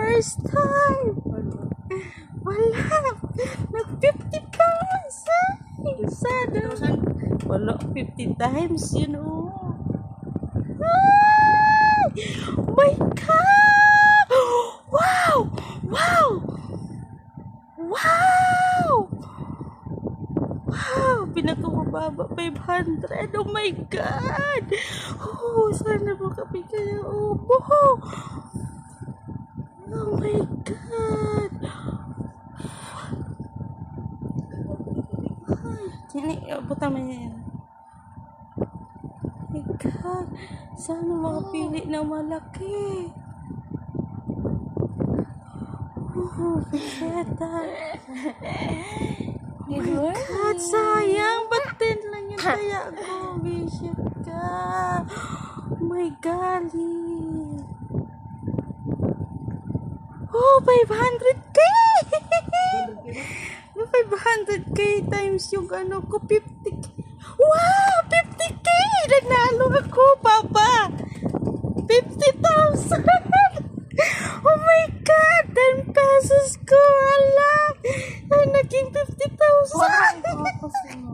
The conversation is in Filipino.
first time. Wala. Nag-50 times. Ay, sada. Wala, 50 times, you know. Ay! Oh my God! Wow! Wow! Wow! Wow! Pinakamababa, 500. Oh my God! Oh, sana makapigay ang ubo. Oh my God! Sini, puta mo yan. Oh my God! Sana makapili na malaki. Oh, Vegeta. Oh my God, sayang. Ba't 10 lang yung kaya ko? Visit ka. Oh my golly. Oh, 500K! 500K times yung ano ko, 50K. Wow! 50K! Nanalo ako, Papa! 50,000! Oh my God! 10 pesos ko! Ala! Ay, naging 50,000!